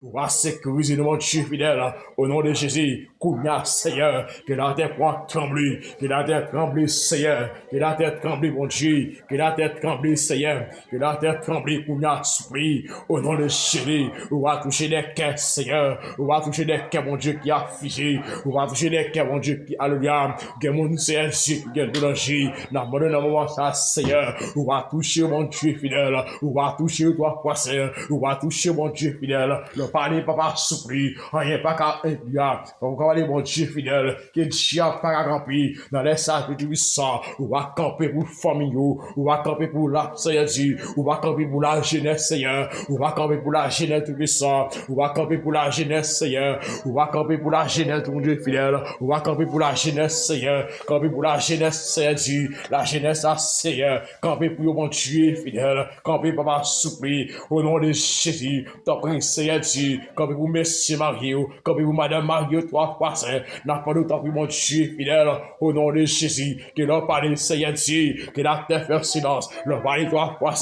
Va sécuriser mon Dieu fidèle, au nom de Jésus, Kounia, Seigneur, que la terre soit tremblée, que la terre tremble, Seigneur, que la terre tremble, mon Dieu, que la terre tremble, Seigneur, que la terre tremble, Kounia, souffrit, au nom de Jésus, on va toucher les cœurs, Seigneur, on va toucher les cœurs, mon Dieu, qui a figé, on va toucher les cœurs, mon Dieu, qui a le lien, que mon Seigneur, qui a de l'angie, dans le moment, ça, Seigneur, on va toucher, mon Dieu fidèle, on va toucher, toi, Seigneur, on va toucher, mon Dieu fidèle, parler, papa, souffrir, rien pas qu'à envier, on va parler, mon Dieu fidèle, que Dieu a pas camper dans les salles de sang, on va camper pour famille, on va camper pour la Seigneur Dieu, on va camper pour la jeunesse, Seigneur, on va camper pour la jeunesse tout puissant, on va camper pour la jeunesse, Seigneur, on va camper pour la jeunesse, mon Dieu fidèle, on va camper pour la jeunesse, Seigneur, camper pour la jeunesse, Seigneur Dieu, la jeunesse, Seigneur, camper pour mon Dieu fidèle, camper, papa, souffrir, au nom de Jésus, ton prince, Seigneur Dieu, comme vous, Monsieur Mario, comme vous, Madame Mario, trois fois, n'a pas de temps pour mon Dieu fidèle, au nom de Jésus, que l'on parle, Seigneur Dieu, que la terre fait silence, l'on parle trois fois,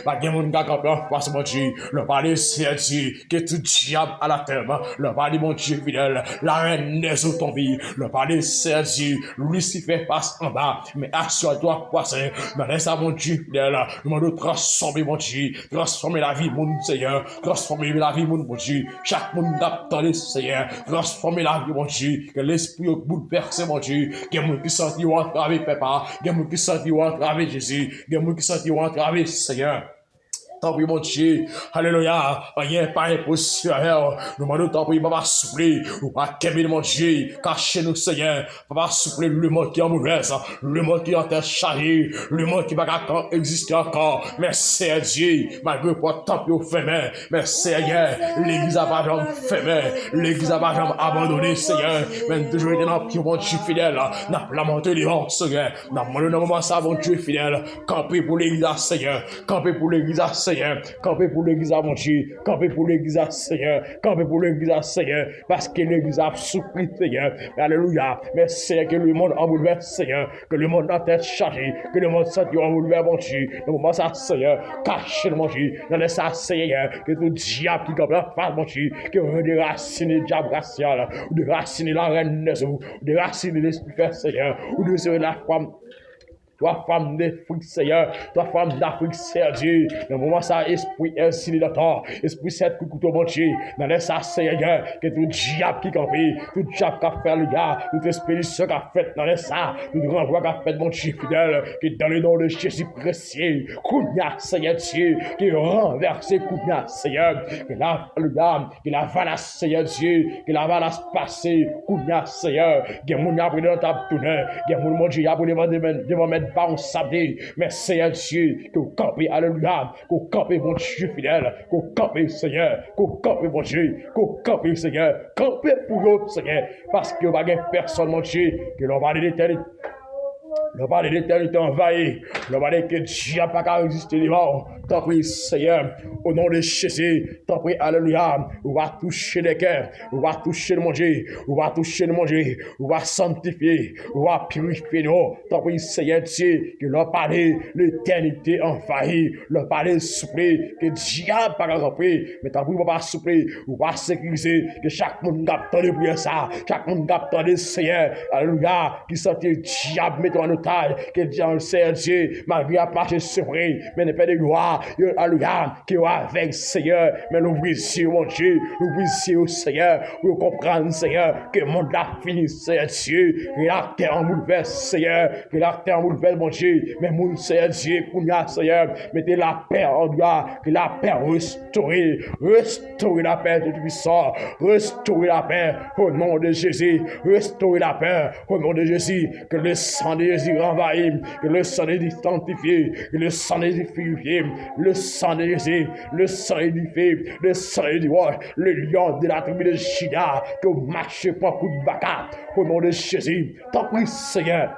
pas de monde qui a campé en face, mon Dieu, l'on parle, Seigneur Dieu, que tout diable à la terre, l'on parle, mon Dieu fidèle, la reine des eaux tombées, l'on parle, Seigneur Dieu, Lucifer passe en bas, mais assure-toi, poisson, dans les mon Dieu fidèle, nous demandons de transformer, mon Dieu, transformer la vie, mon Seigneur, transformer la vie, mon Dieu, chaque monde d'attendre, Seigneur, transformer la vie, mon Dieu, que l'esprit bouleverse, mon Dieu, que les gens qui sentent entraver, papa, que les gens qui sentent entraver Jésus, que les gens qui sentent entraver, Seigneur. Tant pis, mon Dieu, alléluia, rien pas impossible, nous demandons tant pis, papa, souffler, ou pas qu'aimer, mon Dieu, cachez-nous, Seigneur, papa, souffler le monde qui est en mauvaise, le monde qui est en terre chargée, le monde qui va exister encore, mais c'est Dieu, malgré pas tant pis au féminin, mais Seigneur, l'église a pas jamais féminin, l'église a pas jamais abandonné, Seigneur, même toujours été dans le pied, mon Dieu fidèle, n'a pas monté devant, Seigneur, n'a pas monté dans le moment ça, mon Dieu fidèle, camper pour l'église, Seigneur, camper pour l'église, Seigneur, camper pour l'église à mon Dieu, camper pour l'église à Seigneur, camper pour l'église à Seigneur, parce que l'église a souffert, Seigneur, alléluia, mais c'est que le monde en bouleverse, Seigneur, que le monde en tête chargé, que le monde sent en bouleverse, mon Dieu, le moment ça, Seigneur, caché, mon Dieu, dans les ça, Seigneur, que tout diable qui comme la face, mon Dieu, que veut déraciner le diable racial, ou déraciner la reine des eaux, ou déraciner l'esprit, Seigneur, ou de se la femme, toi, femme d'Afrique, Seigneur, toi, femme d'Afrique, Seigneur Dieu, dans le moment ça, esprit insiné dans toi, esprit cette couteau, mon Dieu, dans les ça, Seigneur, que tout diable qui campé, tout diable qui a fait le gars, tout expédition qui a fait dans les ça, tout renvoi qui a fait, mon Dieu fidèle, qui dans le nom de Jésus précieux, Kounia, Seigneur Dieu, qui renverse Kounia, Seigneur, que la, le gars, que la valasse, Seigneur Dieu, que la valasse passée, Kounia, Seigneur, que mon abri dans ta tourneur, que mon Dieu, abri devant mettre pas on sabé, mais Seigneur Dieu, que vous campez, alléluia, que vous campez, mon Dieu fidèle, que vous campez, Seigneur, que vous campez, mon Dieu, que vous campez, Seigneur, campez pour vous, Seigneur, parce que vous n'avez personne, mon Dieu, que l'on va de l'éternité. Le palais d'éternité envahi. Le palais que Dieu n'a pas qu'à résister devant. T'en prie, Seigneur, au nom de Jésus. T'en prie, alléluia. On va toucher les cœurs. On va toucher le manger. On va toucher le manger. On va sanctifier. On va purifier nous. T'en prie, Seigneur Dieu, que le palais l'éternité envahi. Le palais soufflé. Que Dieu n'a pas qu'à remplir. Mais t'en prie, on va souffler. On va sécuriser. Que chaque monde capte de prier ça. Chaque monde capte de Seigneur. Alléluia. Qui sentit diable mettre en otage. Que Dieu, Seigneur Dieu, malgré la marche sevrée, mais ne pas de gloire, alléluia, qui est avec Seigneur, mais nous brisons, mon Dieu, nous brisons, Seigneur, pour comprendre, Seigneur, que le monde a fini, Seigneur Dieu, que la terre en bouleverse, Seigneur, que la terre en bouleverse, mon Dieu, mais mon Seigneur Dieu, pour nous, Seigneur, mettez la paix en gloire, que la paix restaurée, restaurer la paix de puissant, restaurer la paix au nom de Jésus, restaurer la paix au nom de Jésus, que le sang de Jésus envahit, que le sang de Jésus sanctifie, que le sang de Jésus purifie, le sang de Jésus, le sang édifié, le sang de roi, le lion de la tribu de Juda, que vous marchez pas coup de bacard, au nom de Jésus, t'en prie Seigneur.